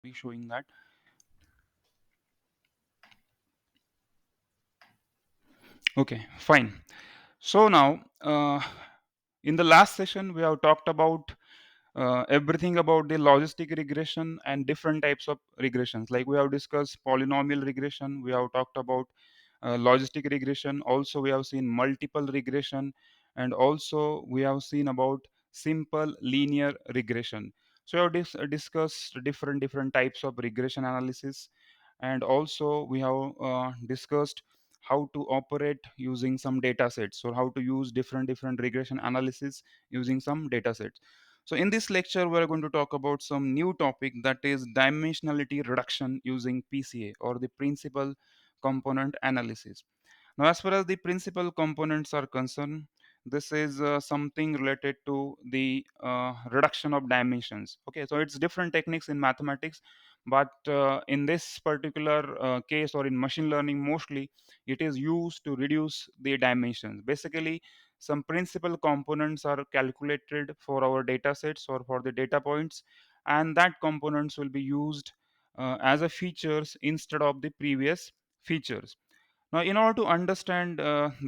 be showing that. Okay, fine. So now, in the last session, we have talked about everything about the logistic regression and different types of regressions. Like we have discussed polynomial regression, we have talked about logistic regression. Also, we have seen multiple regression, and also we have seen about simple linear regression. So we have discussed different types of regression analysis, and also we have discussed how to operate using some data sets, or how to use different regression analysis using some data sets. So in this lecture we are going to talk about some new topic, that is dimensionality reduction using PCA, or the principal component analysis. Now, as far as the principal components are concerned, this is something related to the reduction of dimensions. Okay, so it's different techniques in mathematics, but in this particular case, or in machine learning, mostly it is used to reduce the dimensions. Basically, some principal components are calculated for our data sets or for the data points, and that components will be used as a features instead of the previous features. Now, in order to understand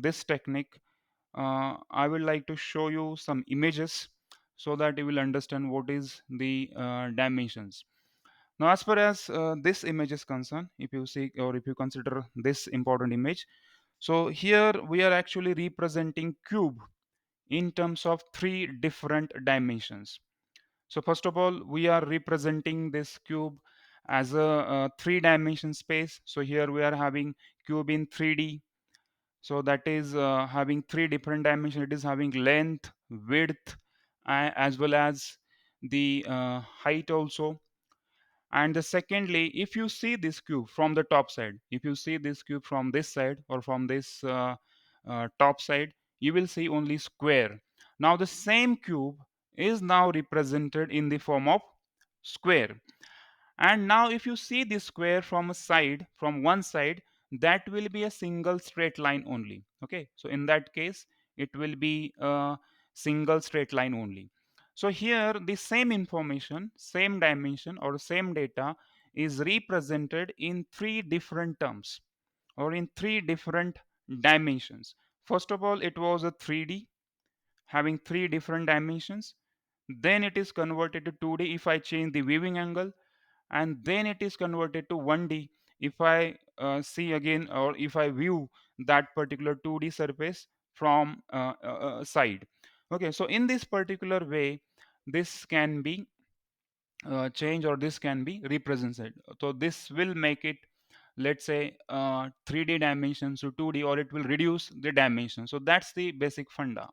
this technique, I would like to show you some images so that you will understand what is the dimensions. Now, as far as this image is concerned, if you see or if you consider this important image, so here we are actually representing cube in terms of three different dimensions. So first of all, we are representing this cube as a three dimension space. So here we are having cube in 3D, so that is having three different dimensions. It is having length, width, as well as the height also. And the secondly, if you see this cube from the top side, if you see this cube from this side or from this top side, you will see only square. Now the same cube is now represented in the form of square. And now if you see this square from a side, from one side, that will be a single straight line only. Okay, so in that case it will be a single straight line only. So here the same information, same dimension, or same data is represented in three different terms, or in three different dimensions. First of all, it was a 3D having three different dimensions. Then it is converted to 2D if I change the viewing angle, and then it is converted to 1D if I see again, or if I view that particular 2D surface from side. Okay, so in this particular way, this can be changed, or this can be represented. So this will make it, let's say, 3D dimensions to 2D, or it will reduce the dimension. So that's the basic funda.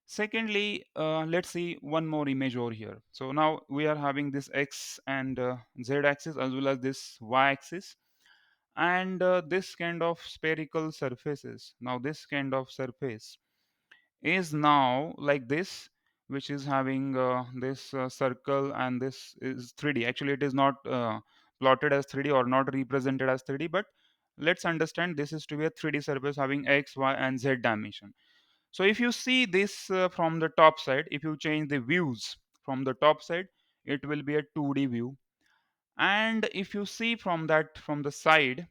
Secondly, let's see one more image over here. So now we are having this x and z axis, as well as this y axis, and this kind of spherical surfaces. Now this kind of surface is now like this, which is having this circle, and this is 3D. Actually it is not plotted as 3D, or not represented as 3D, but let's understand this is to be a 3D surface having x, y, and z dimension. So if you see this from the top side, if you change the views from the top side, it will be a 2D view. And if you see from that, from the side,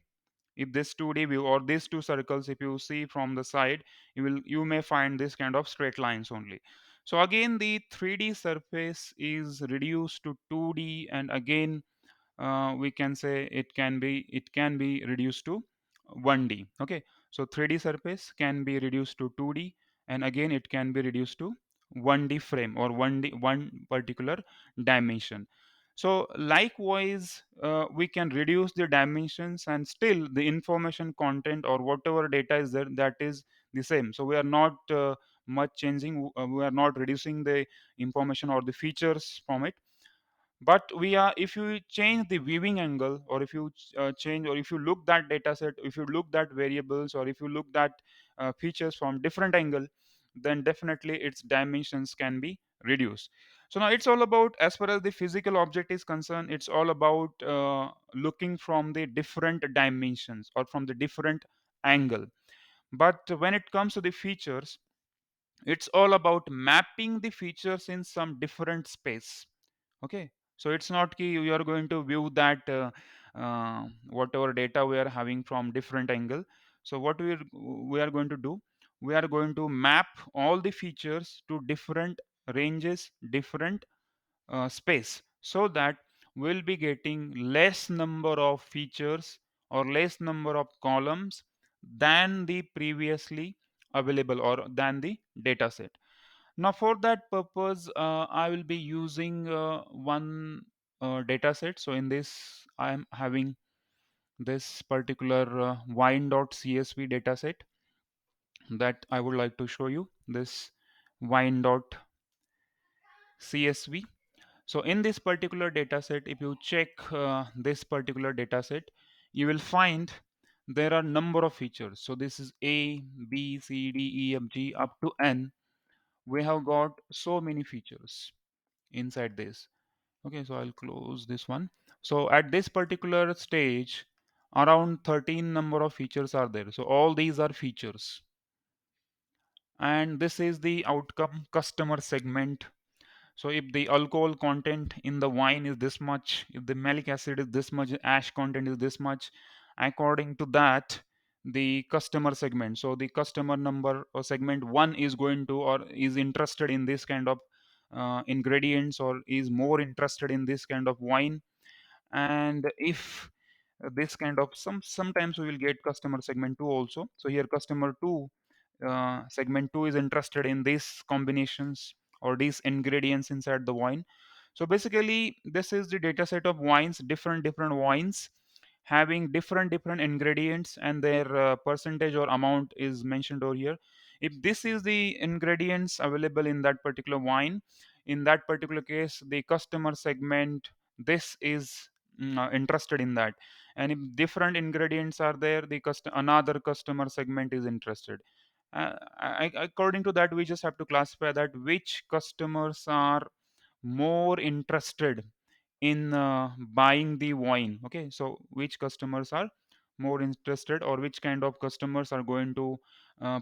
if this 2D view, or these two circles, if you see from the side, you may find this kind of straight lines only. So again the 3D surface is reduced to 2D, and again we can say it can be reduced to 1D. Okay, so 3D surface can be reduced to 2D, and again it can be reduced to 1D frame, or 1D, one particular dimension. So likewise, we can reduce the dimensions, and still the information content, or whatever data is there, that is the same. So we are not much changing, we are not reducing the information or the features from it. But we are, if you change the viewing angle, or if you change, or if you look that data set, if you look that variables, or if you look that features from different angle, then definitely its dimensions can be reduced. So now it's all about, as far as the physical object is concerned, it's all about looking from the different dimensions, or from the different angle. But when it comes to the features, it's all about mapping the features in some different space. Okay, So it's not ki you are going to view that whatever data we are having from different angle. So what we are going to do, we are going to map all the features to different ranges, different space, so that we'll be getting less number of features or less number of columns than the previously available or than the data set. Now for that purpose, I will be using one data set. So in this I am having this particular wine.csv data set that I would like to show you, this wine.csv. So in this particular data set, if you check this particular data set, you will find there are number of features. So this is A, B, C, D, E, F, G up to N. We have got so many features inside this. Okay, so I'll close this one. So at this particular stage, around 13 number of features are there. So all these are features. And this is the outcome customer segment. So if the alcohol content in the wine is this much, if the malic acid is this much, ash content is this much, according to that, the customer segment. So the customer number or segment one is going to or is interested in this kind of ingredients or is more interested in this kind of wine. And if this kind of sometimes we will get customer segment 2 also. So here customer 2 segment 2 is interested in these combinations or these ingredients inside the wine. So basically this is the data set of wines, different wines having different ingredients, and their percentage or amount is mentioned over here. If this is the ingredients available in that particular wine, in that particular case the customer segment this is interested in that. And if different ingredients are there, the another customer segment is interested. According to that we just have to classify that which customers are more interested in buying the wine. Okay, so which customers are more interested or which kind of customers are going to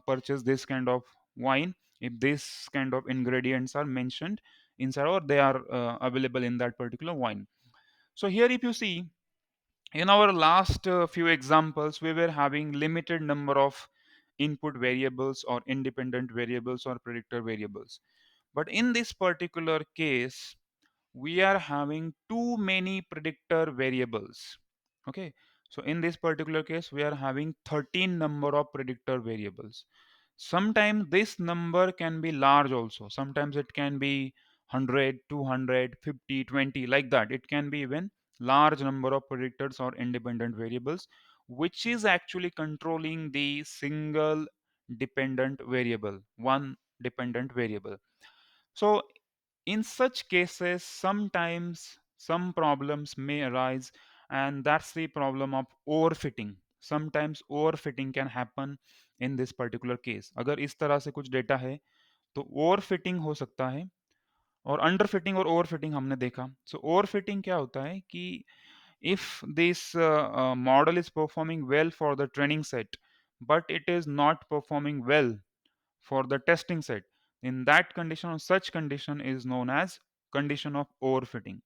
purchase this kind of wine if this kind of ingredients are mentioned inside or they are available in that particular wine. So here if you see, in our last few examples we were having limited number of input variables or independent variables or predictor variables, but in this particular case we are having too many predictor variables. Okay, so in this particular case we are having 13 number of predictor variables. Sometimes this number can be large also, sometimes it can be 100, 200, 50, 20, like that. It can be even large number of predictors or independent variables, which is actually controlling the single dependent variable, one dependent variable. So in such cases, sometimes some problems may arise, and that's the problem of overfitting. Sometimes overfitting can happen in this particular case. अगर इस तरह से कुछ data है तो overfitting हो सकता है, और अंडरफिटिंग और ओवरफिटिंग हमने देखा. सो ओवरफिटिंग क्या होता है कि if this model is performing well for the training set but it is not performing well for the testing set, in that condition or such condition is known as condition of overfitting.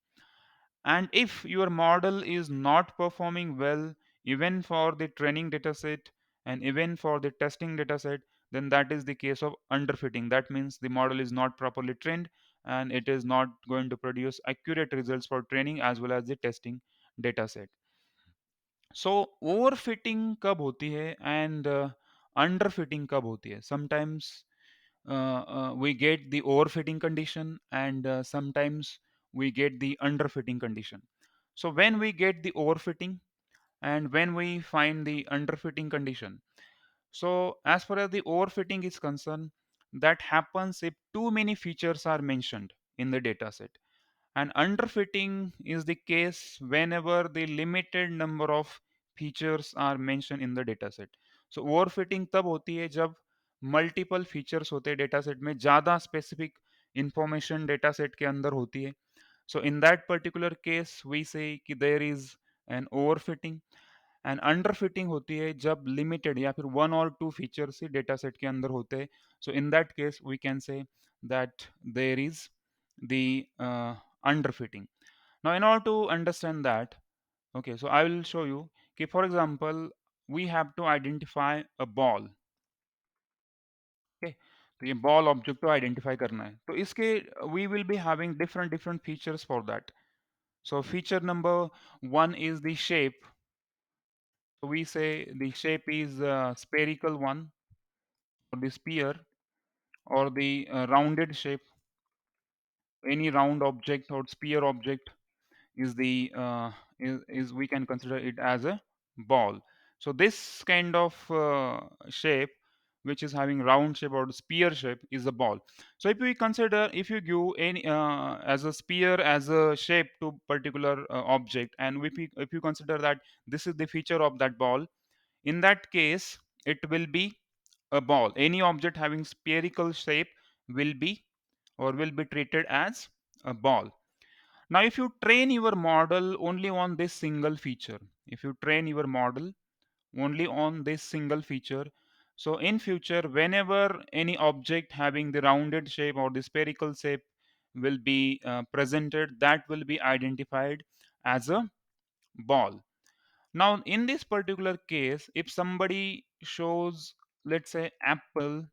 And if your model is not performing well even for the training dataset and even for the testing dataset, then that is the case of underfitting. That means the model is not properly trained and it is not going to produce accurate results for training as well as the testing dataset. So overfitting कब होती है and underfitting कब होती है? Sometimes we get the overfitting condition, and sometimes we get the underfitting condition. So when we get the overfitting and when we find the underfitting condition, so as far as the overfitting is concerned, that happens if too many features are mentioned in the data set. And underfitting is the case whenever the limited number of features are mentioned in the dataset. So overfitting तब होती है जब multiple features होते हैं dataset में, ज़्यादा specific information dataset के अंदर होती है. So in that particular case we say कि there is an overfitting. And underfitting होती है जब लिमिटेड या फिर वन और टू फीचर्स ही डेटासेट के अंदर होते हैं. So in that case we can say that there is the underfitting. Now, in order to understand that, okay, so I will show you. Okay, for example, we have to identify a ball. Okay, तो ये ball object को identify करना है, तो इसके we will be having different different features for that. So feature number one is the shape. So we say the shape is spherical one, or the sphere, or the rounded shape. Any round object or sphere object is the is we can consider it as a ball. So this kind of shape, which is having round shape or spear shape, is a ball. So if we consider, if you give any as a spear as a shape to particular object, and if you consider that this is the feature of that ball, in that case it will be a ball. Any object having spherical shape will be, or will be treated as a ball. Now, if you train your model only on this single feature, if you train your model only on this single feature, so in future, whenever any object having the rounded shape or the spherical shape will be presented, that will be identified as a ball. Now, in this particular case, if somebody shows, let's say, apple,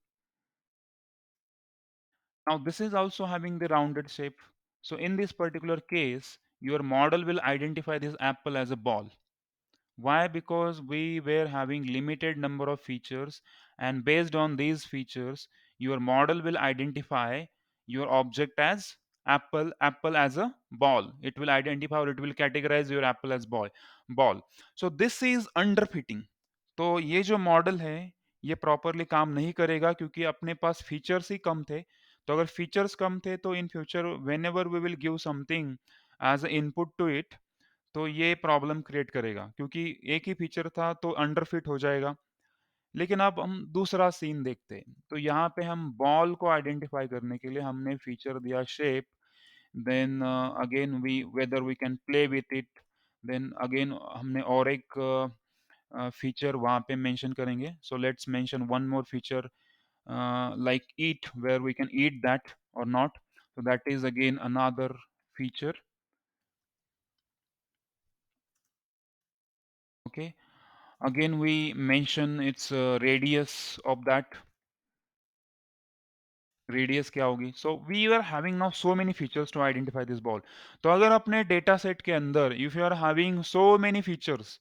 now this is also having the rounded shape. So in this particular case, your model will identify this apple as a ball. Why? Because we were having limited number of features, and based on these features, your model will identify your object as apple as a ball. It will identify, or it will categorize your apple as ball. So this is underfitting. तो ये जो model है, ये properly काम नहीं करेगा, क्योंकि अपने पास फीचर्स ही कम थे. तो अगर फीचर्स कम थे, तो in future whenever we will give something as input to it, तो ये प्रॉब्लम क्रिएट करेगा, क्योंकि एक ही फीचर था तो अंडरफिट हो जाएगा. लेकिन अब हम दूसरा सीन देखते हैं. तो यहाँ पे हम बॉल को आइडेंटिफाई करने के लिए हमने फीचर दिया shape. Then again we whether we can play with it. Then again हमने और एक फीचर वहाँ पे मेंशन करेंगे. So let's mention one more feature like eat, where we can eat that or not. So that is again another feature. Okay, again we mention its radius of that. Radius क्या होगी. So we are having now so many features to identify this ball. तो अगर अपने data set के अंदर if you are having so many features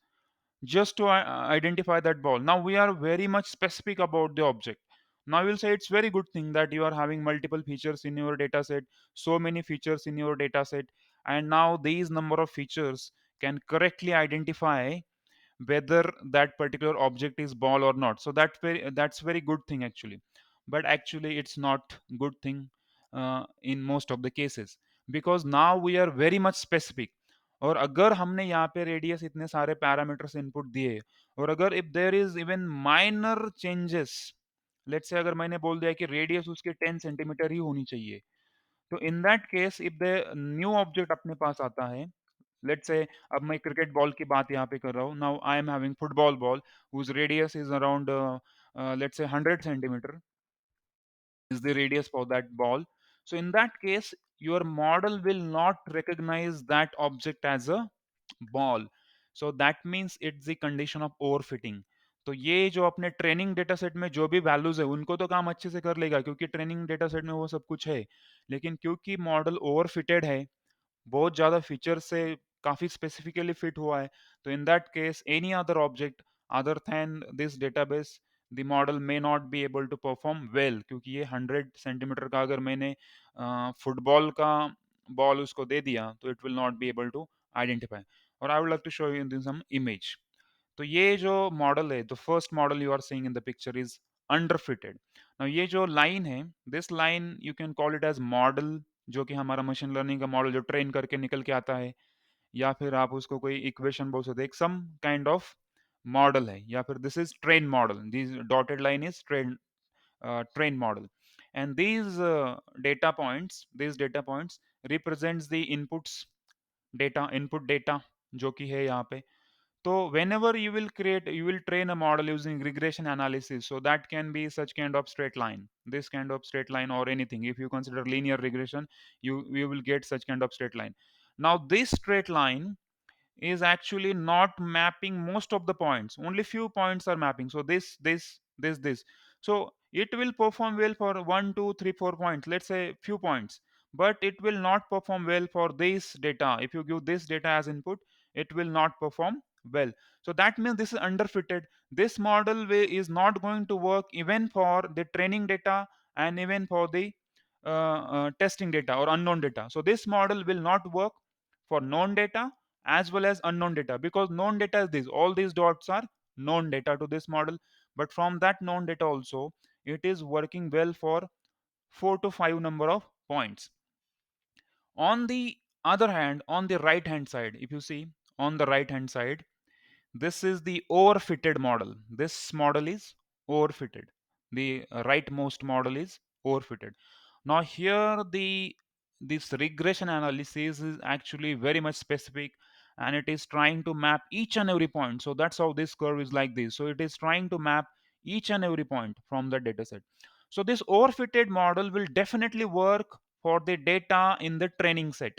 just to identify that ball, now we are very much specific about the object. Now I will say it's very good thing that you are having multiple features in your data set, so many features in your data set, and now these number of features can correctly identify whether that particular object is ball or not. So that's very good thing actually. But actually it's not good thing in most of the cases, because now we are very much specific. और अगर हमने यहाँ पे radius इतने सारे parameters input दिए, और अगर if there is even minor changes, let's say अगर मैंने बोल दिया कि रेडियस उसके 10 सेंटीमीटर ही होनी चाहिए, तो in that case if the new object अपने पास आता है, लेट्स से अब मैं क्रिकेट बॉल की बात यहाँ पे कर रहा हूँ. Now I am having football ball whose radius is around let's say 100 centimetre is the radius for that ball. So in that case, your model will not recognize that object as a ball. So that means it's the condition of overfitting. तो ये जो अपने training data set में जो भी values है उनको तो काम अच्छे से कर लेगा, क्योंकि ट्रेनिंग डेटा सेट में वो सब कुछ है. लेकिन क्योंकि मॉडल ओवरफिटेड है, बहुत ज़्यादा फीचर से काफ़ी स्पेसिफिकली फिट हुआ है, तो in that case any other object other than this database, the model may not be able to perform well. क्योंकि ये 100 सेंटीमीटर का अगर मैंने फुटबॉल का बॉल उसको दे दिया, तो it will not be able to identify. और I would like to show you in some image. तो ये जो मॉडल है, the first model you are seeing in the picture is underfitted. Now ये जो लाइन है, this line you can call it as model, जो कि हमारा मशीन लर्निंग का मॉडल जो ट्रेन करके निकल के आता है, या फिर आप उसको कोई इक्वेशन बोल सकते हैं, एक सम काइंड ऑफ मॉडल है, या फिर this is train model. This dotted line is train model. And these data points represents the inputs data, input data, जो कि है यहाँ पे. So whenever you will train a model using regression analysis, so that can be such kind of straight line, this kind of straight line, or anything. If you consider linear regression, you will get such kind of straight line. Now this straight line is actually not mapping most of the points, only few points are mapping. So this, so it will perform well for 1 2 3 4 points, let's say few points, but it will not perform well for this data. If you give this data as input, it will not perform well. So that means this is underfitted. This model way is not going to work even for the training data and even for the testing data or unknown data. So this model will not work for known data as well as unknown data, because known data is this, all these dots are known data to this model. But from that known data also, it is working well for 4 to 5 number of points. On the other hand, on the right hand side, if you see on the right hand side, this is the overfitted model. This model is overfitted. The rightmost model is overfitted. Now here the this regression analysis is actually very much specific, and it is trying to map each and every point. So that's how this curve is like this. So it is trying to map each and every point from the data set. So this overfitted model will definitely work for the data in the training set.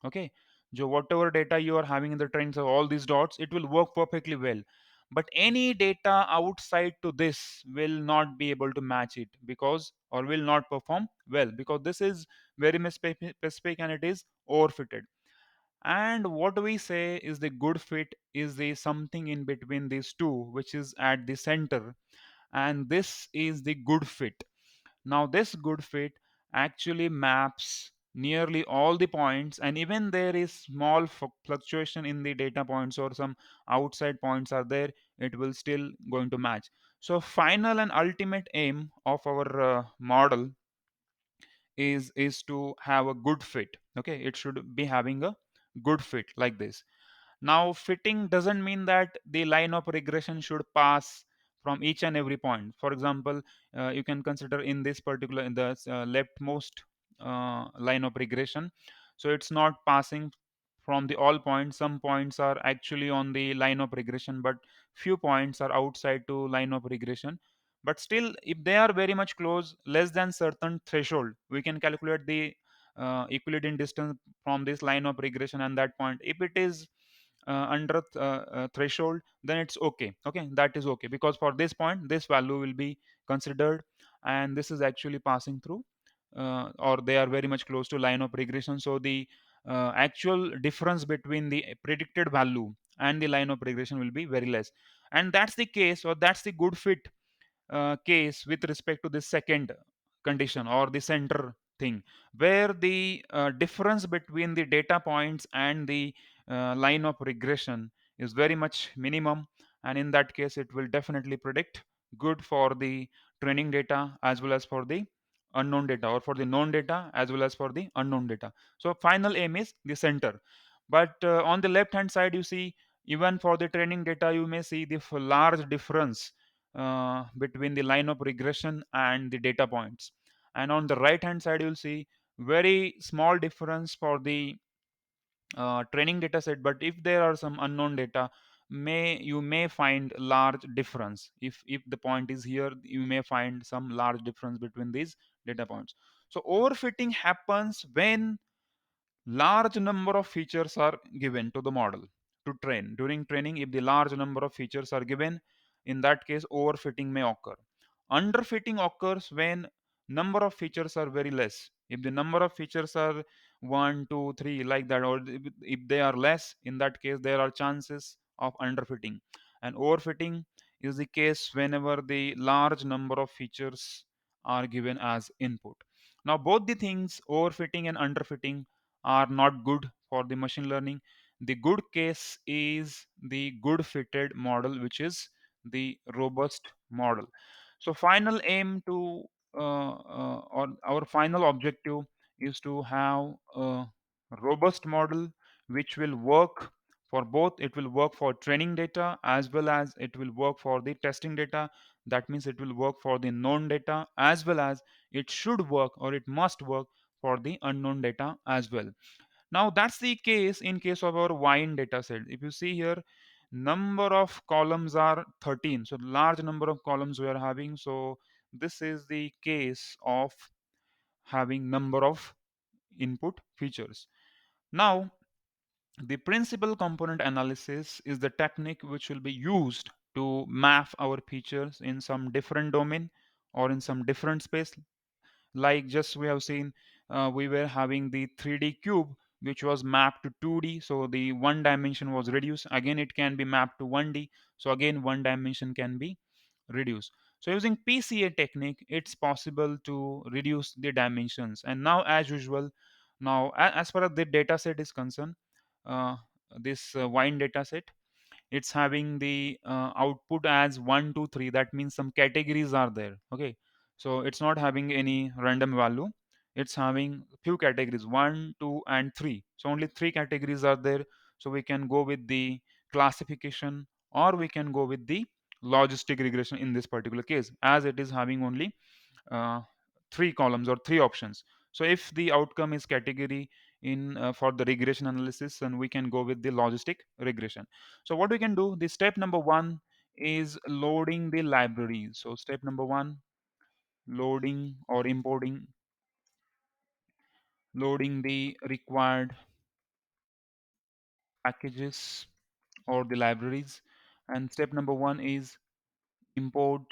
Okay, so whatever data you are having in the training set, all these dots, it will work perfectly well. But any data outside to this will not be able to match it, because or will not perform well, because this is very much specific and it is overfitted. And what we say is the good fit is the something in between these two, which is at the center, and this is the good fit. Now this good fit actually maps nearly all the points, and even there is small fluctuation in the data points or some outside points are there, it will still going to match. So final and ultimate aim of our model is to have a good fit. Okay, it should be having a good fit like this. Now, fitting doesn't mean that the line of regression should pass from each and every point. For example, you can consider in this particular, in the leftmost line of regression. So it's not passing from the all points. Some points are actually on the line of regression, but few points are outside to line of regression. But still, if they are very much close, less than certain threshold, we can calculate the equilibrium distance from this line of regression and that point. If it is under threshold, then it's okay. Okay, that is okay, because for this point this value will be considered, and this is actually passing through, or they are very much close to line of regression. So the actual difference between the predicted value and the line of regression will be very less. And that's the case, or that's the good fit case with respect to the second condition or the center thing, where the difference between the data points and the line of regression is very much minimum. And in that case, it will definitely predict good for the training data as well as for the unknown data, or for the known data as well as for the unknown data. So final aim is the center. But on the left hand side, you see, even for the training data, you may see the large difference between the line of regression and the data points. And on the right hand side, you'll see very small difference for the training data set. But if there are some unknown data, may you may find large difference. If the point is here, you may find some large difference between these data points. So overfitting happens when large number of features are given to the model to train. During training, if the large number of features are given, in that case overfitting may occur. Underfitting occurs when number of features are very less. If the number of features are 1 2 3 like that, or if they are less, in that case there are chances of underfitting. And overfitting is the case whenever the large number of features are given as input. Now both the things, overfitting and underfitting, are not good for the machine learning. The good case is the good fitted model, which is the robust model. So final aim to or our final objective is to have a robust model which will work for both. It will work for training data as well as it will work for the testing data. That means it will work for the known data as well as it should work, or it must work for the unknown data as well. Now that's the case in case of our wine data set. If you see here, number of columns are 13, so large number of columns we are having. So this is the case of having number of input features. Now The principal component analysis is the technique which will be used to map our features in some different domain or in some different space. Like just we have seen, we were having the 3D cube which was mapped to 2D, so the one dimension was reduced. Again it can be mapped to 1D, so again one dimension can be reduced. So using PCA technique it's possible to reduce the dimensions. And now as usual, now as far as the data set is concerned, uh, this wine data set, it's having the output as 1 2 3. That means some categories are there. Okay, so it's not having any random value, it's having few categories, 1 2 and 3. So only three categories are there. So we can go with the classification or we can go with the logistic regression in this particular case, as it is having only uh, three columns or three options. So if the outcome is category in for the regression analysis, then we can go with the logistic regression. So what we can do, the step number one is loading the library. So step number one, loading or importing, loading the required packages or the libraries. And step number one is import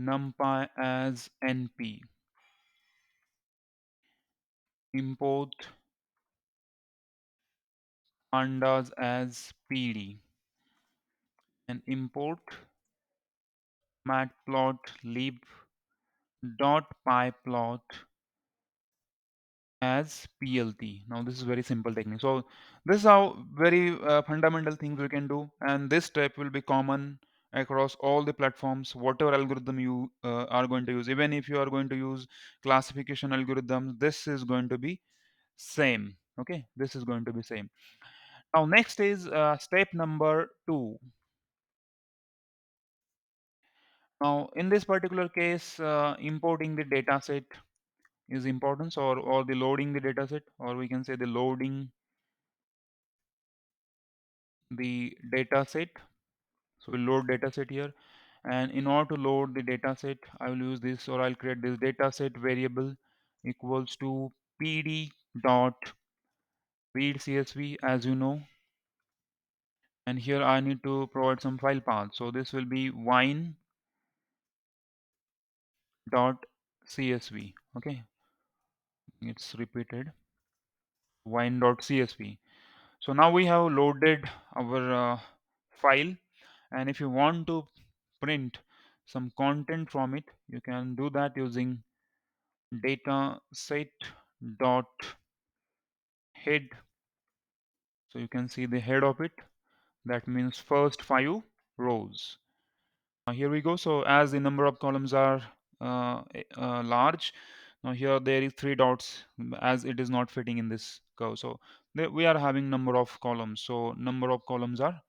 numpy as np, import pandas as pd, and import matplotlib dot pyplot as plt. Now this is very simple technique. So this is how very fundamental things we can do, and this step will be common across all the platforms, whatever algorithm you are going to use. Even if you are going to use classification algorithms, this is going to be same. Okay, this is going to be same. Now next is step number two. Now in this particular case, importing the data set is important, or the loading the data set, or we can say the loading the data set. So we'll load data set here, and in order to load the data set I will use this, or I'll create this data set variable equals to pd dot read csv, as you know. And here I need to provide some file path, so this will be wine dot csv. Okay, it's repeated, wine dot csv. So now we have loaded our file, and if you want to print some content from it, you can do that using data set dot head. So you can see the head of it, that means first 5 rows. Now here we go. So as the number of columns are large, now here there is 3 dots, as it is not fitting in this curve. So we are having number of columns, so number of columns are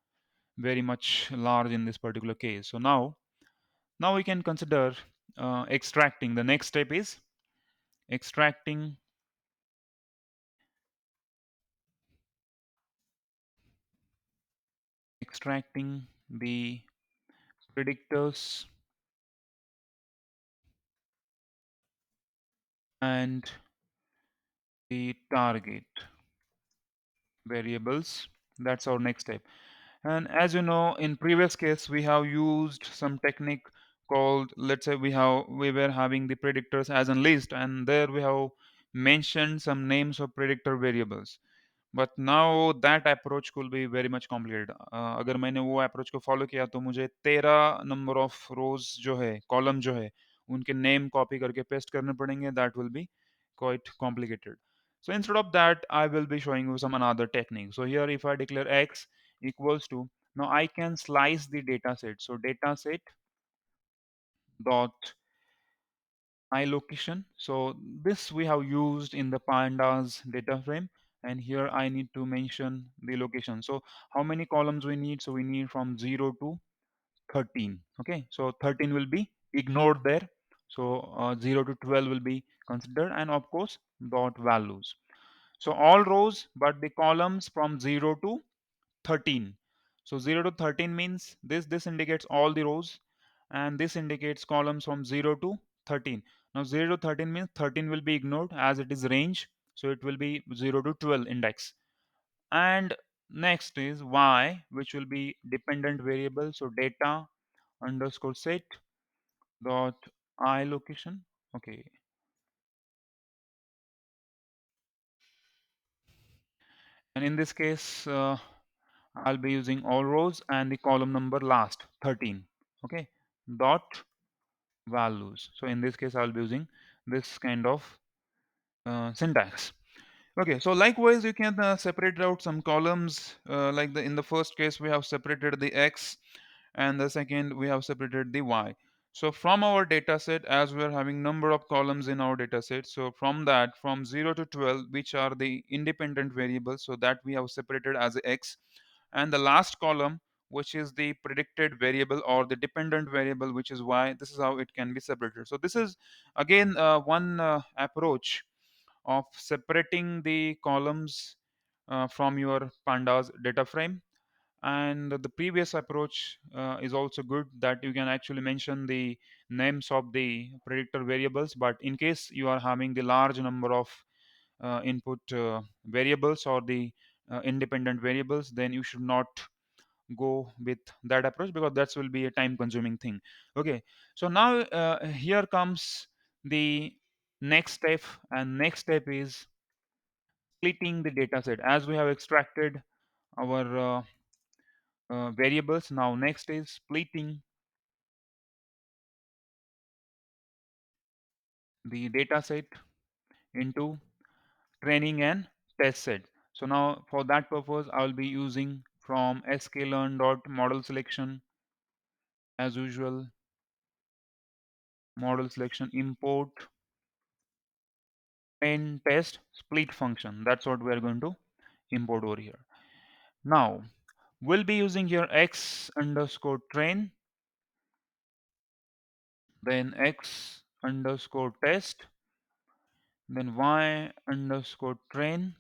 very much large in this particular case. So now we can consider extracting. The next step is extracting extracting the predictors and the target variables. That's our next step. And as you know, in previous case we have used some technique called, let's say we were having the predictors as a list, and there we have mentioned some names of predictor variables. But now that approach कुल be very much complicated. अगर मैंने वो approach को follow किया तो मुझे 13 number of रोज जो है, कॉलम जो है, उनके नेम कॉपी करके पेस्ट करने पड़ेंगे. That will be quite complicated. So instead of that, I will be showing you some another technique. So here if I declare x equals to, now I can slice the data set. So data set dot iLocation. So this we have used in the pandas data frame, and here I need to mention the location. So how many columns we need? So we need from 0 to 13. Okay, so 13 will be ignored there. So 0 to 12 will be considered, and of course dot values. So all rows but the columns from 0 to 13. So 0 to 13 means this indicates all the rows, and this indicates columns from 0 to 13. Now 0 to 13 means 13 will be ignored as it is range. so it will be 0 to 12 index. And next is y, which will be dependent variable, so data underscore set dot I location. Okay, and in this case I'll be using all rows and the column number last 13. Okay, dot values. So in this case I'll be using this kind of syntax. Okay, so likewise you can separate out some columns, like in the first case we have separated the x, and the second we have separated the y. So from our data set, as we are having number of columns in our data set, so from that, from 0 to 12, which are the independent variables, so that we have separated as x, and the last column, which is the predicted variable or the dependent variable, which is y. This is how it can be separated. So this is again one approach of separating the columns from your pandas data frame. And the previous approach is also good, that you can actually mention the names of the predictor variables, but in case you are having the large number of input variables or the independent variables, then you should not go with that approach, because that will be a time consuming thing. Okay, so now here comes the next step, and next step is splitting the data set. As we have extracted our variables, now next is splitting the data set into training and test set. So now for that purpose I will be using from sklearn dot model selection, as usual, model selection import train test split function. That's what we are going to import over here. Now we'll be using here x underscore train, then x underscore test, then y underscore train,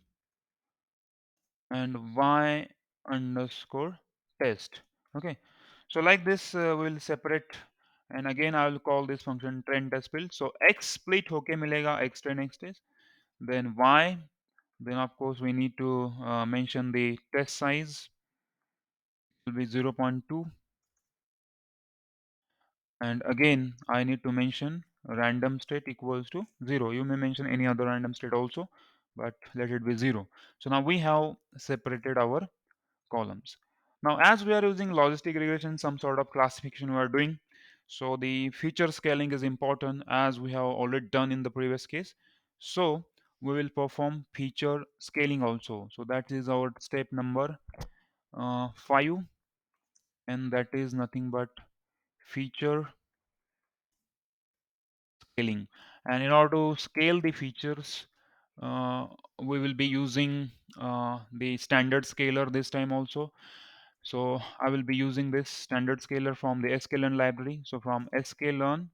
and y underscore test. Okay, so like this we'll separate, and again I will call this function train test split. So x split होके मिलेगा x train x test, then y, then of course we need to mention the test size will be 0.2, and again I need to mention random state equals to 0. You may mention any other random state also, but let it be 0. So now we have separated our columns. Now as we are using logistic regression, some sort of classification we are doing, so the feature scaling is important, as we have already done in the previous case. So we will perform feature scaling also. So that is our step number 5, and that is nothing but feature scaling. And in order to scale the features, uh, we will be using the standard scaler this time also. So I will be using this standard scaler from the sklearn library. So from sklearn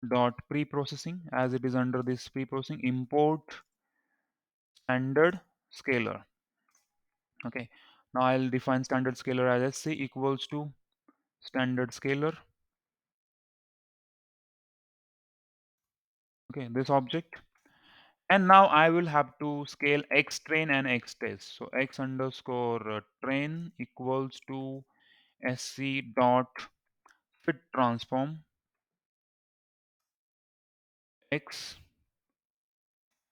dot pre-processing, as it is under this pre-processing, import standard scaler. Okay, now I'll define standard scaler as sc equals to standard scaler. Okay, this object. And now I will have to scale x train and x test. So x underscore train equals to sc dot fit transform x,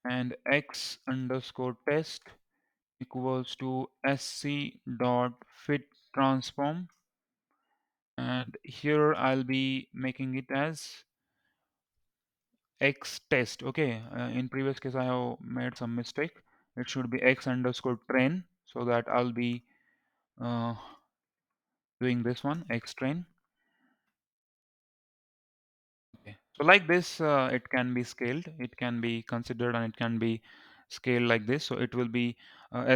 and x underscore test equals to sc dot fit transform, and here I'll be making it as x test. Okay, in previous case I have made some mistake. It should be x underscore train, so that I'll be uh, doing this one, x train. Okay. So like this, it can be scaled, it can be considered, and it can be scaled like this. So it will be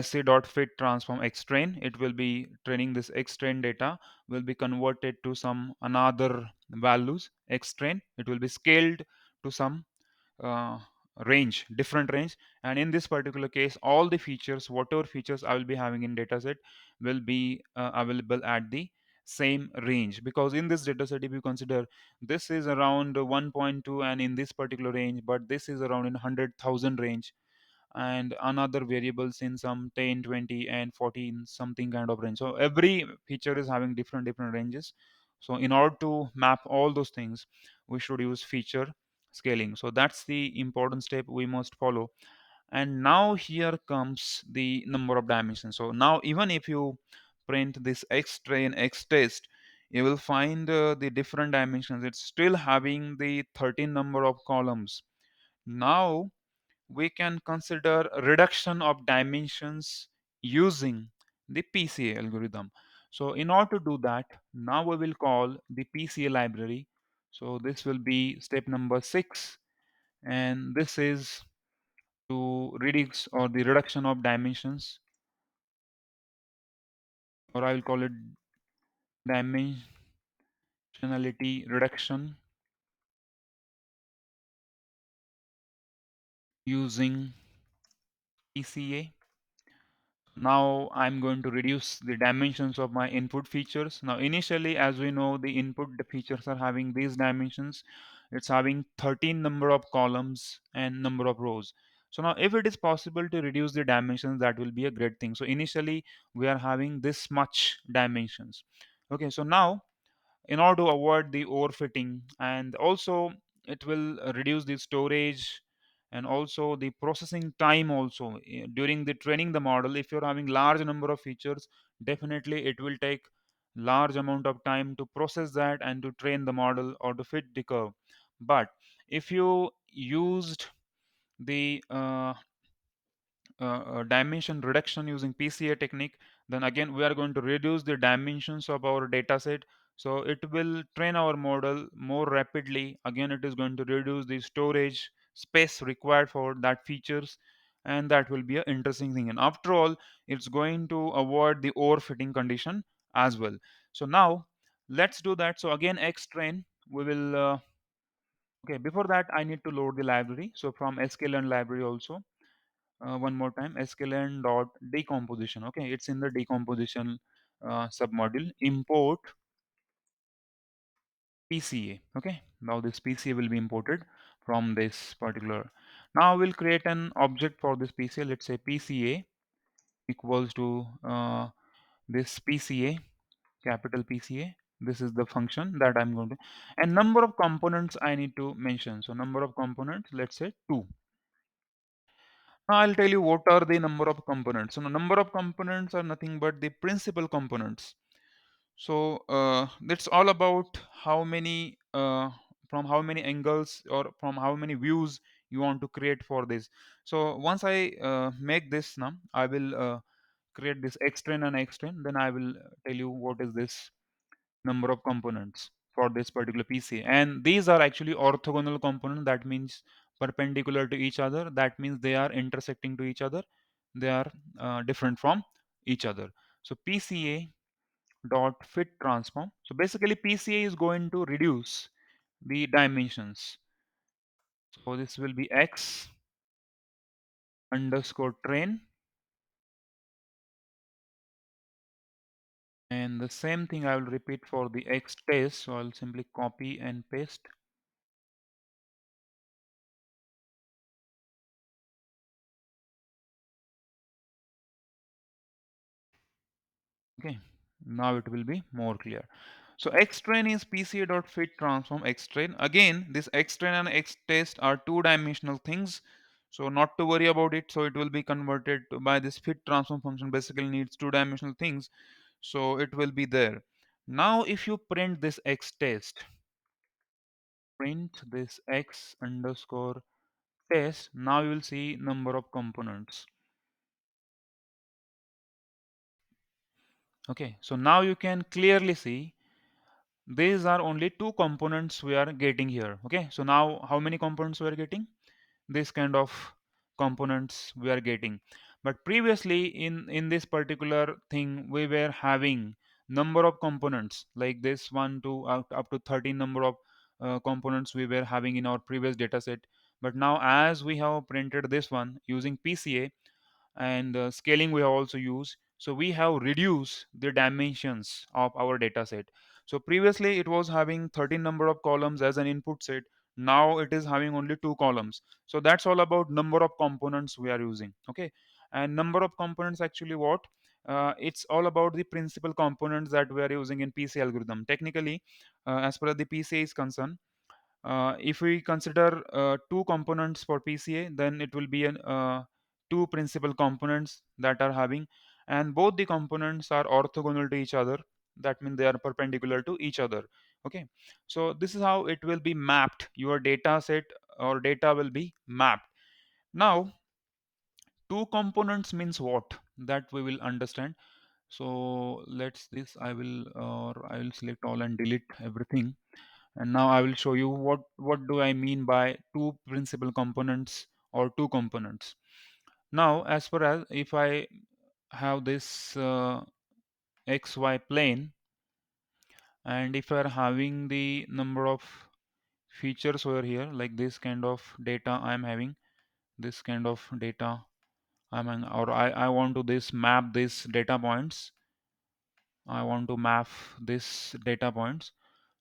sc dot fit transform x train. It will be training this x train data, will be converted to some another values x train. It will be scaled to some uh, range, different range, and in this particular case all the features, whatever features I will be having in dataset, will be available at the same range, because in this dataset, if you consider, this is around 1.2 and in this particular range, but this is around in 100,000 range. and another variables in some 10, 20, and 14 something kind of range. So every feature is having different ranges. So in order to map all those things, we should use feature scaling. So that's the important step we must follow. And now here comes the number of dimensions. So now even if you print this x train x test, you will find the different dimensions. It's still having the 13 number of columns. Now we can consider reduction of dimensions using the PCA algorithm. So in order to do that, now we will call the PCA library. So this will be step number 6, and this is to reduce or the reduction of dimensions, or I will call it dimensionality reduction using PCA. Now I'm going to reduce the dimensions of my input features. Now initially, as we know, the input features are having these dimensions. It's having 13 number of columns and number of rows. So now if it is possible to reduce the dimensions, that will be a great thing. So initially we are having this much dimensions. Okay, so now in order to avoid the overfitting, and also it will reduce the storage and also the processing time also. During the training the model, if you're having large number of features, definitely it will take large amount of time to process that and to train the model or to fit the curve. But if you used the dimension reduction using PCA technique, then again we are going to reduce the dimensions of our data set. So it will train our model more rapidly. Again, it is going to reduce the storage space required for that features, and that will be an interesting thing. And after all, it's going to avoid the overfitting condition as well. So now let's do that. So again, X train, we will okay, before that I need to load the library. So from sklearn library also, one more time, sklearn dot decomposition. Okay, it's in the decomposition submodule. Import PCA. Okay, now this PCA will be imported from this particular. Now we'll create an object for this PCA. Let's say PCA equals to this PCA, capital PCA. This is the function that I'm going to, and number of components I need to mention. So number of components, let's say 2. Now I'll tell you what are the number of components. So the number of components are nothing but the principal components. So that's all about how many from how many angles or from how many views you want to create for this. So once I make this now, I will create this X train and X train. Then I will tell you what is this number of components for this particular PC. And these are actually orthogonal components. That means perpendicular to each other. That means they are intersecting to each other. They are different from each other. So PCA dot fit transform. So basically PCA is going to reduce the dimensions. So this will be X underscore train, and the same thing I will repeat for the X test. So I'll simply copy and paste. Okay, now it will be more clear. So xtrain is pca.fit transform xtrain. Again, this xtrain and xtest are two-dimensional things, so not to worry about it. So it will be converted by this fit transform function. Basically needs two-dimensional things, so it will be there. Now if you print this xtest, print this x underscore test, now you will see number of components. Okay, so now you can clearly see these are only two components we are getting here. Okay, so now how many components we are getting? This kind of components we are getting. But previously in this particular thing, we were having number of components like this one to up to 13 number of components we were having in our previous data set. But now as we have printed this one using PCA, and scaling we have also used, so we have reduced the dimensions of our data set. So previously it was having 13 number of columns as an input set. now it is having only two columns. So that's all about number of components we are using. Okay, and number of components actually what, it's all about the principal components that we are using in PC algorithm. Technically, as per the PCA is concerned, if we consider two components for PCA, then it will be two principal components that are having, and both the components are orthogonal to each other. That means they are perpendicular to each other. Okay, so this is how it will be mapped. Your data set or data will be mapped. Now, two components means what? That we will understand. So let's this. I will select all and delete everything, and now I will show you what do I mean by two principal components or two components. Now, as far as if I have this xy plane, and if I are having the number of features over here, like this kind of data I am having, this kind of data or I want to this map this data points. I want to map this data points.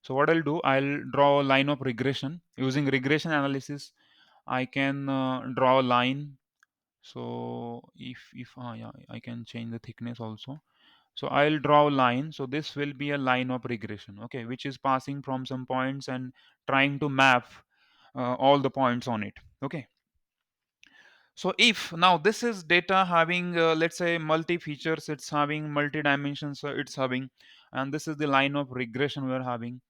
So what I'll do, I'll draw a line of regression. Using regression analysis, I can draw a line. So if yeah, I can change the thickness also. So I'll draw a line. So this will be a line of regression, okay, which is passing from some points and trying to map all the points on it. Okay. So if now this is data having let's say multi features, it's having multi dimensions, it's having, and this is the line of regression we're having.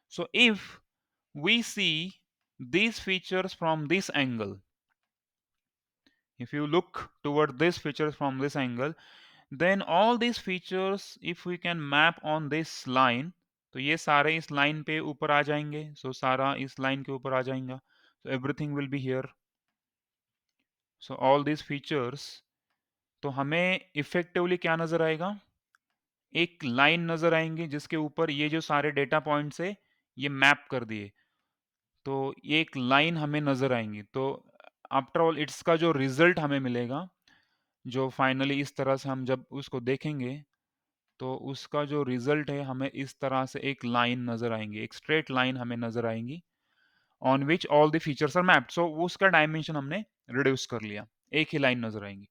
So if we see these features from this angle, if you look toward these features from this angle, then all these features if we can map on this line, तो ये सारे इस line पे ऊपर आ जाएंगे. So सारा इस line के ऊपर आ जाएगा. So everything will be here. So all these features, तो हमें इफेक्टिवली क्या नजर आएगा, एक लाइन नजर आएंगी जिसके ऊपर ये जो सारे डेटा पॉइंट्स है ये मैप कर दिए. तो ये एक लाइन हमें नजर आएंगी. तो आफ्टर ऑल इसका जो रिजल्ट हमें मिलेगा, जो फाइनली इस तरह से हम जब उसको देखेंगे, तो उसका जो रिजल्ट है हमें इस तरह से एक लाइन नजर आएंगी, एक स्ट्रेट लाइन हमें नजर आएंगी on which all the features are mapped. So उसका डायमेंशन हमने रिड्यूस कर लिया, एक ही लाइन नजर आएंगी.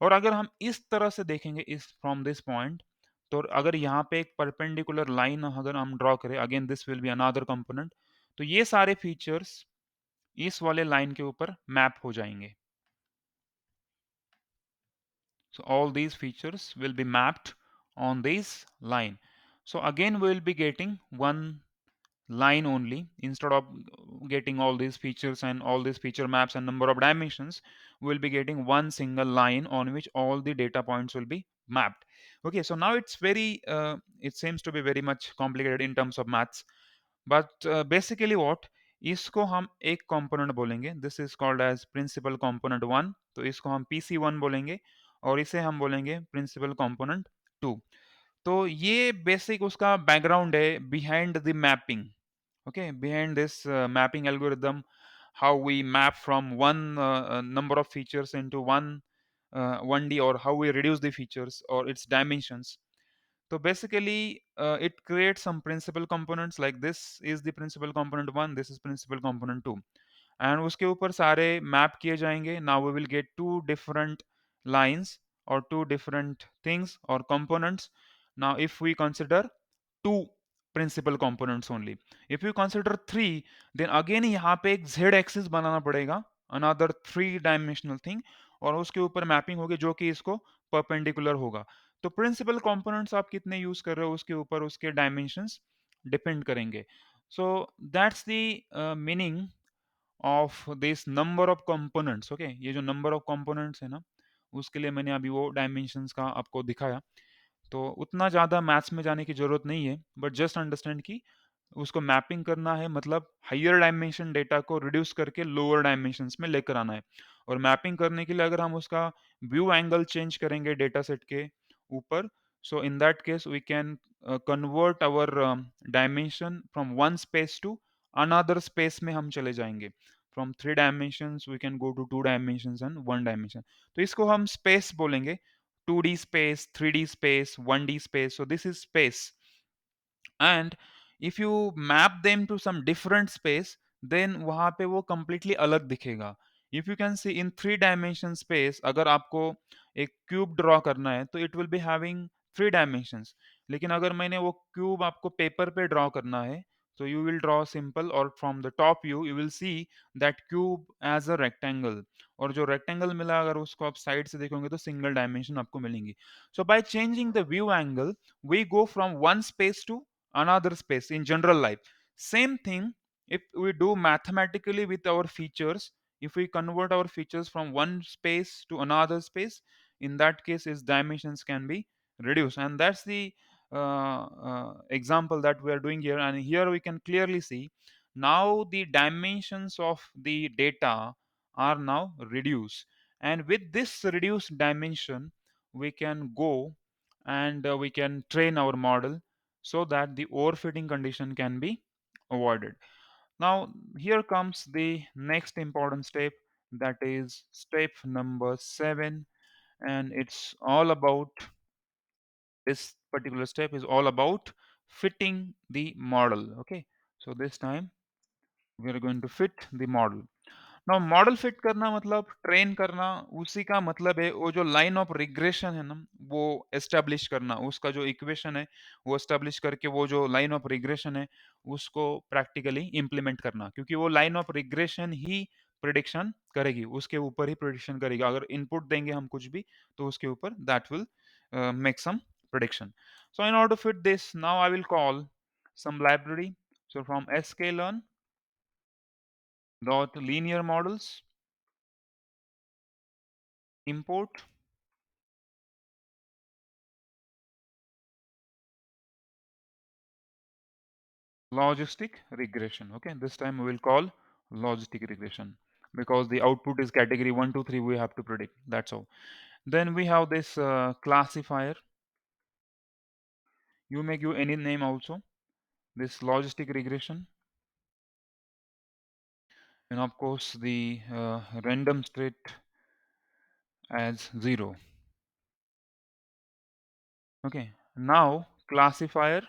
और अगर हम इस तरह से देखेंगे इस फ्रॉम दिस पॉइंट, तो अगर यहाँ पे एक परपेंडिकुलर लाइन अगर हम ड्रॉ करें, again this will be another component, तो ये सारे फीचर्स इस वाले लाइन के ऊपर मैप हो जाएंगे. So all these features will be mapped on this line. So again we will be getting one line only instead of getting all these features and all these feature maps and number of dimensions. We will be getting one single line on which all the data points will be mapped. Okay, so now it's very it seems to be very much complicated in terms of maths, but basically what, इसको हम एक component बोलेंगे, this is called as principal component one. तो इसको हम PC1 बोलेंगे और इसे हम बोलेंगे प्रिंसिपल कंपोनेंट टू. तो ये बेसिक उसका बैकग्राउंड है behind the mapping. Okay, behind this mapping algorithm, how we map from one number of features into one 1D, or how we reduce the features or its dimensions. So basically it creates some principal components, like this is the principal component 1, this is principal component 2, and उसके ऊपर सारे map किए जाएंगे. Now we will get two different lines or two different things or components. Now if we consider two principal components only, if you consider three, then again यहाँ पे एक z axis बनाना पड़ेगा, another three dimensional thing, और उसके ऊपर mapping होगी जो कि इसको परपेंडिकुलर होगा. तो प्रिंसिपल कंपोनेंट्स आप कितने यूज कर रहे हो उसके ऊपर उसके डायमेंशंस डिपेंड करेंगे. So that's the meaning of this number of components. Okay, ये जो नंबर ऑफ कंपोनेंट्स है ना, उसके लिए मैंने अभी वो डायमेंशंस का आपको दिखाया. तो उतना ज़्यादा मैथ्स में जाने की ज़रूरत नहीं है, बट जस्ट अंडरस्टैंड कि उसको मैपिंग करना है, मतलब हायर डायमेंशन डेटा को रिड्यूस करके लोअर डायमेंशंस में लेकर आना है. और मैपिंग करने के लिए अगर हम उसका व्यू एंगल चेंज करेंगे डेटा सेट के ऊपर, so in that case we can convert our dimension from one space to another space में हम चले जाएंगे. From three dimensions we can go to two dimensions and one dimension. तो इसको हम स्पेस बोलेंगे, 2D space, 3D space, 1D space. So this is space. And if you map them to some different space, then वहां पे वो completely अलग दिखेगा. If you can see in 3 dimension space, अगर आपको एक क्यूब ड्रॉ करना है तो it will be having 3 dimensions. लेकिन अगर मैंने वो क्यूब आपको पेपर पे ड्रॉ करना है, तो यू विल ड्रॉ सिंपल, और from the top view you will see that cube as a rectangle. और जो रेक्टेंगल मिला, अगर उसको आप साइड से देखोगे तो सिंगल डायमेंशन आपको मिलेंगी. So by changing the view angle we go from one space to another space in general life. Same thing if we do mathematically with our features. If we convert our features from one space to another space, in that case its dimensions can be reduced. And that's the example that we are doing here. And here we can clearly see now the dimensions of the data are now reduced. And with this reduced dimension, we can go and we can train our model so that the overfitting condition can be avoided. Now, here comes the next important step, that is step number 7, and it's all about, this particular step is all about fitting the model. Okay, so this time we are going to fit the model. Now model fit करना मतलब train करना, उसी का मतलब है वो जो line of regression है ना, वो एस्टेब्लिश करना, उसका जो इक्वेशन है वो एस्टेब्लिश करके वो जो लाइन ऑफ रिग्रेशन है उसको प्रैक्टिकली इंप्लीमेंट करना, क्योंकि वो line of regression he prediction करेगी, उसके ऊपर ही प्रिडिक्शन करेगी. अगर इनपुट देंगे हम कुछ भी तो उसके ऊपर that will make some prediction. So in order to fit this, now I will call some library. So from sklearn dot linear models, import logistic regression. Okay, this time we will call logistic regression because the output is category 1 2 3, we have to predict, that's all. Then we have this classifier, you may give any name also, this logistic regression, and of course the random state as 0. Okay, now classifier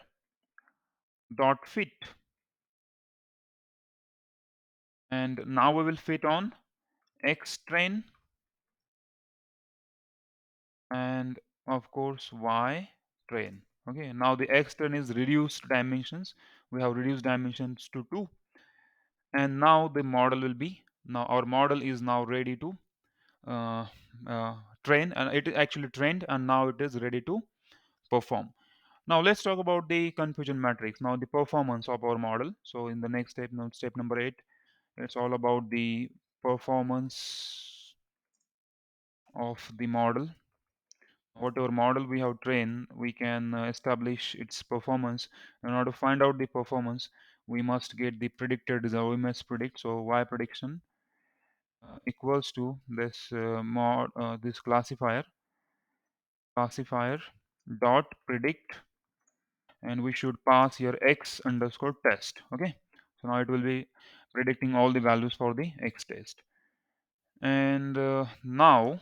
dot fit, and now we will fit on x train and of course y train. Okay, now the x train is reduced dimensions, we have reduced dimensions to 2, and now the model will be, now our model is now ready to uh, train, and it is actually trained, and now it is ready to perform. Now let's talk about the confusion matrix, now the performance of our model. So in the next step, now step number 8, it's all about the performance of the model. Whatever model we have trained, we can establish its performance. In order to find out the performance, we must get the predicted result, we must predict. So y prediction equals to this this classifier dot predict, and we should pass here x underscore test. Okay, so now it will be predicting all the values for the x test. And now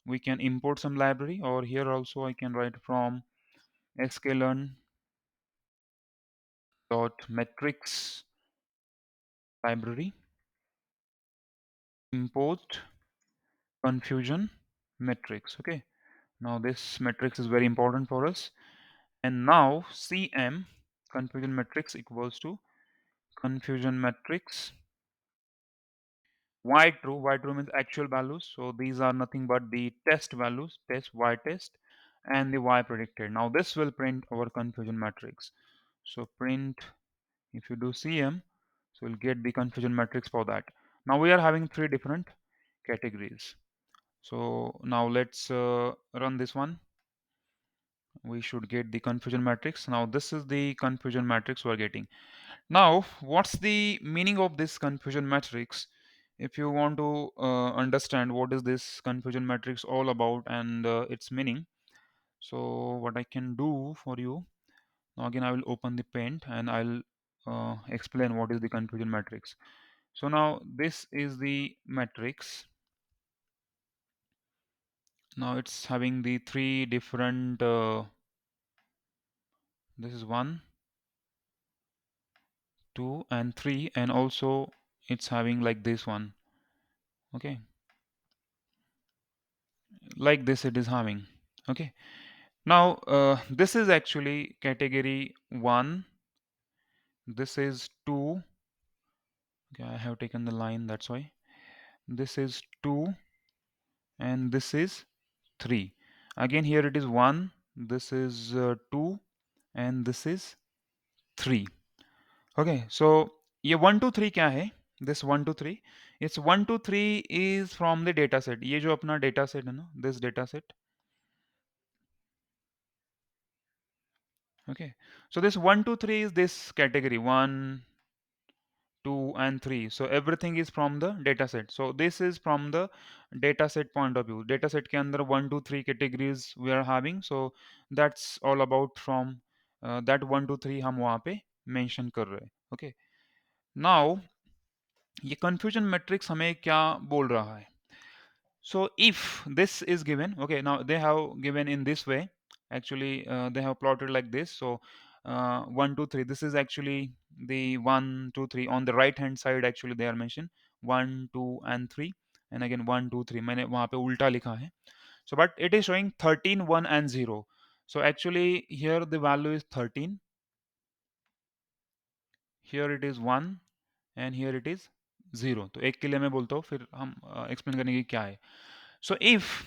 we can import some library, or here also I can write from sklearn dot metrics library, import confusion matrix. Okay, now this matrix is very important for us. And now cm confusion matrix equals to confusion matrix y true means actual values, so these are nothing but the test values, test y test and the y predicted. Now this will print our confusion matrix. So print, if you do cm, so we'll get the confusion matrix for that. Now we are having 3 different categories. So now let's run this one. We should get the confusion matrix. Now this is the confusion matrix we're getting. Now what's the meaning of this confusion matrix? If you want to understand what is this confusion matrix all about and its meaning, so what I can do for you, now again I will open the paint and I'll explain what is the confusion matrix. So now this is the matrix. Now it's having the 3 different this is 1, 2 and 3, and also it's having like this one. Okay, like this it is having. Okay, now this is actually category 1, this is 2. Okay, I have taken the line, that's why. This is 2 and this is 3. Again here it is 1, this is 2, and this is 3. Okay, so ये 1 2 3 क्या है? This 1 2 3, it's 1 2 3 is from the data set. ये जो अपना data set है ना, this data set. Okay, so this 1 2 3 is this category 1 2 and 3, so everything is from the data set. So this is from the data set point of view. Data set के अंदर 1 2 3 categories we are having, so that's all about from that 1 2 3 हम वहाँ पे mention कर रहे हैं. Okay, now ये confusion matrix हमें क्या बोल रहा है? So if this is given, okay, now they have given in this way. Actually, they have plotted like this. So 1, 2, 3. This is actually the 1, 2, 3 on the right hand side. Actually, they are mentioned 1, 2, and 3, and again 1, 2, 3. मैंने वहाँ पे उल्टा लिखा है. So but it is showing 13, 1, and 0. So actually here the value is 13. Here it is 1, and here it is 0. तो एक के लिए मैं बोलता हूँ, फिर हम explain करेंगे क्या है. So if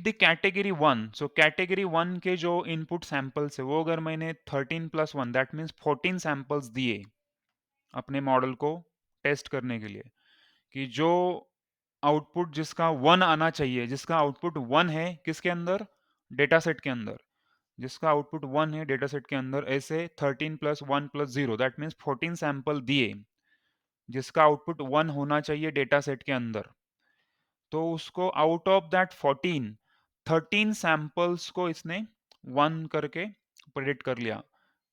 the category 1, so category 1 के जो input samples है वो अगर मैंने 13 plus 1, that means 14 samples दिए अपने मॉडल को टेस्ट करने के लिए, कि जो आउटपुट जिसका 1 आना चाहिए, जिसका आउटपुट 1 है किसके अंदर, डेटा सेट के अंदर, जिसका आउटपुट 1 है डेटा सेट के अंदर, ऐसे 13 plus 1 plus 0, that means 14 sample दिए जिसका आउटपुट 1 होना चाहिए डेटा सेट के अंदर, तो उसको आउट ऑफ दैट 14, 13 सैंपल्स को इसने 1 करके प्रेडिक्ट कर लिया.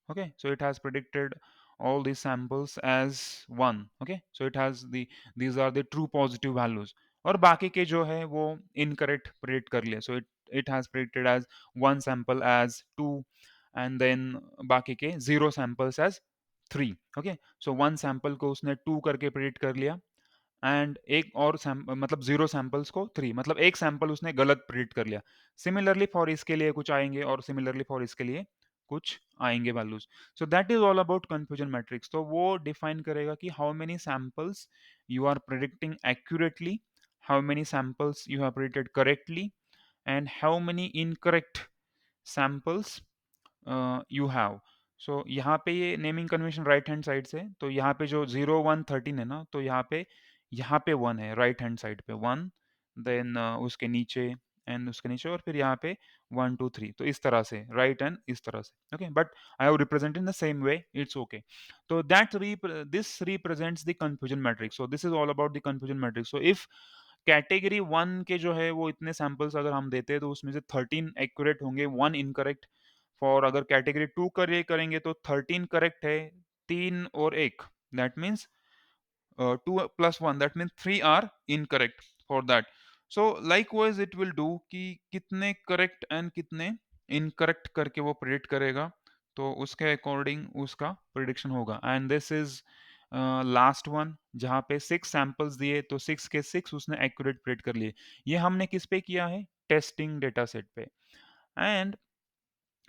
Okay, so it has predicted all these samples as 1. Okay, so it has these are the true positive values, और बाकी के जो है वो incorrect predict कर लिए. So it has predicted as 1 sample as 2, and then बाकी के 0 samples as 3. Okay, so 1 sample को उसने 2 करके predict कर लिया, एंड एक और मतलब 0 सैंपल्स को 3, मतलब एक सैंपल उसने गलत प्रिडिक्ट कर लिया. सिमिलरली फॉर इसके लिए कुछ आएंगे, और सिमिलरली फॉर इसके लिए कुछ आएंगे values. So that is all about confusion matrix. तो वो डिफाइन करेगा कि how many samples you are predicting accurately, how many samples you have predicted correctly, and how many incorrect samples you have. So यहाँ पे ये naming convention right hand side से, तो यहाँ पे जो 0 1 13 है ना, तो यहाँ पे 1 है राइट हैंड साइड पे 1, देन उसके नीचे, एंड उसके नीचे, और फिर यहाँ पे 1 2 3, तो इस तरह से राइट एंड इस तरह से. Okay, but I have represent in the same way, it's okay. तो that this represents the confusion matrix. So this is all about the confusion matrix. So if category 1 के जो है वो इतने सैंपल्स अगर हम देते हैं तो उसमें से 13 एक्यूरेट होंगे, 1 इनकरेक्ट. फॉर अगर कैटेगरी 2 करेंगे तो 13 करेक्ट है, 3 और 1, that means 2 plus 1, that means 3 are incorrect for that. So likewise it will do कि कितने correct and कितने incorrect करके वो predict करेगा, तो उसके according उसका prediction होगा. And this is last one, जहाँ पे 6 सैंपल्स दिए तो 6 के 6 उसने एक्यूरेट प्रेडिक्ट कर लिए. ये हमने किस पे किया है, टेस्टिंग डेटा सेट पे. एंड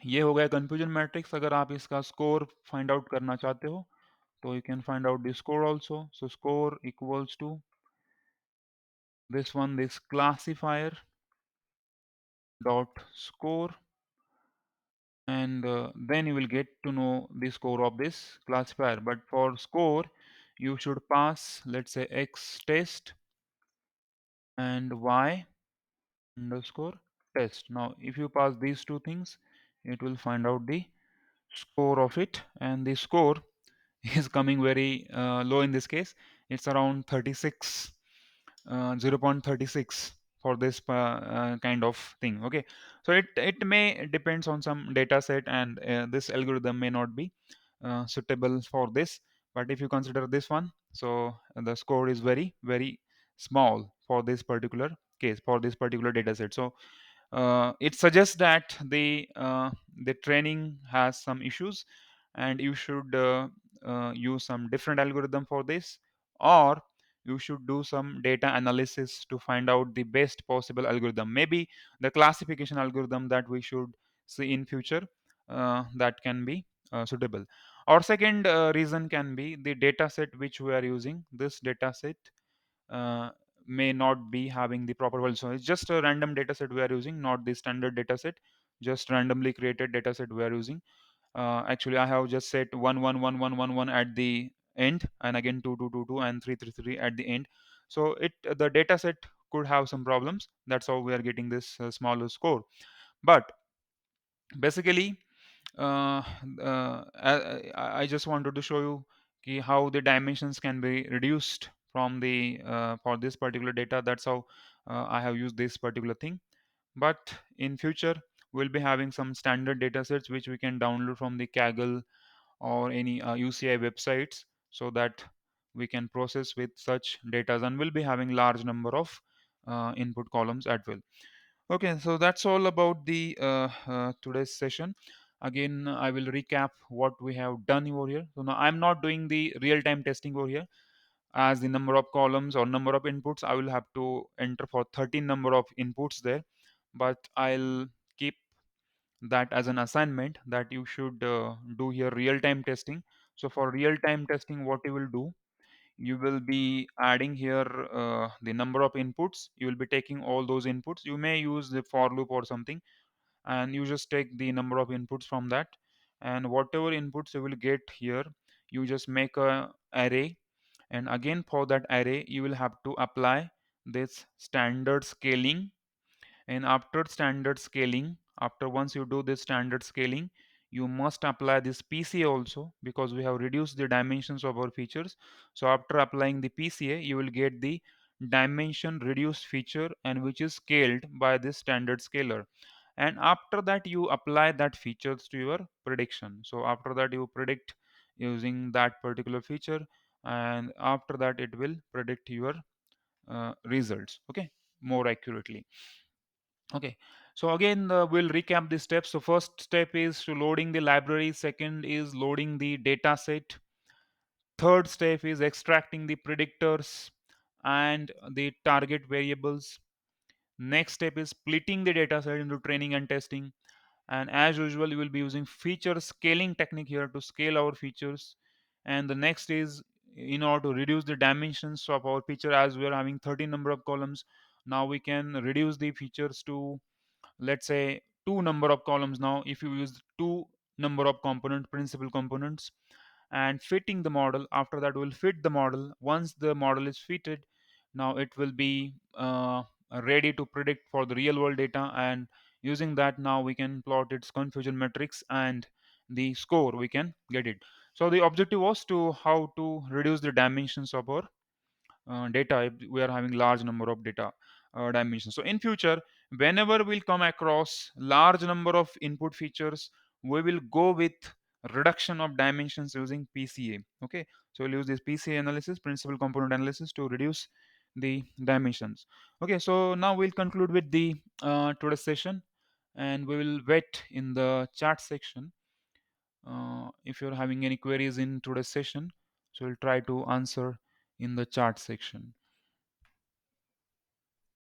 ये हो गया कंफ्यूजन मैट्रिक्स. अगर आप इसका स्कोर फाइंड आउट करना चाहते हो तो you can find out the score also. So score equals to this one, this classifier dot score, and then you will get to know the score of this classifier. But for score you should pass, let's say, x test and y underscore test. Now if you pass these two things, it will find out the score of it, and the score is coming very low in this case. It's around 36, 0.36 for this kind of thing. Okay, so it may depends on some data set, and this algorithm may not be suitable for this. But if you consider this one, so the score is very very small for this particular case, for this particular data set. So it suggests that the training has some issues, and you should use some different algorithm for this, or you should do some data analysis to find out the best possible algorithm, maybe the classification algorithm that we should see in future, that can be suitable. Or second reason can be the data set which we are using. This data set uh, may not be having the proper value. So it's just a random data set we are using, not the standard data set, just randomly created data set we are using. Actually, I have just set 1 1 1 1 1 1 at the end, and again 2 2 2 2 and 3 3 3 at the end. So it the data set could have some problems. That's how we are getting this smaller score. But basically, I just wanted to show you how the dimensions can be reduced from the for this particular data. That's how I have used this particular thing. But in future, we'll be having some standard data sets which we can download from the Kaggle or any UCI websites, so that we can process with such data, and we'll be having large number of input columns as well. Okay, so that's all about the today's session. Again, I will recap what we have done over here. So now I'm not doing the real-time testing over here, as the number of columns or number of inputs I will have to enter for 13 number of inputs there. But I'll keep that as an assignment that you should do here real-time testing. So for real-time testing, what you will do, you will be adding here the number of inputs. You will be taking all those inputs. You may use the for loop or something, and you just take the number of inputs from that, and whatever inputs you will get here, you just make a array, and again for that array you will have to apply this standard scaling. And after standard scaling, after once you do this standard scaling, you must apply this PCA also, because we have reduced the dimensions of our features. So after applying the PCA, you will get the dimension reduced feature, and which is scaled by this standard scaler. And after that you apply that features to your prediction. So after that you predict using that particular feature, and after that it will predict your results, okay, more accurately. Okay, so again, we'll recap the steps. So first step is to loading the library. Second is loading the data set. Third step is extracting the predictors and the target variables. Next step is splitting the data set into training and testing. And as usual, you will be using feature scaling technique here to scale our features. And the next is, in order to reduce the dimensions of our feature, as we are having 13 number of columns, now we can reduce the features to, let's say, two number of columns. Now if you use two number of component principal components and fitting the model, after that we'll fit the model. Once the model is fitted, now it will be ready to predict for the real world data, and using that now we can plot its confusion matrix, and the score we can get it. So the objective was to how to reduce the dimensions of our data if we are having large number of data dimensions. So in future, whenever we'll come across large number of input features, we will go with reduction of dimensions using PCA. Okay, so we'll use this PCA analysis, principal component analysis, to reduce the dimensions. Okay, so now we'll conclude with the today's session, and we will wait in the chat section if you're having any queries in today's session. So we'll try to answer in the chat section.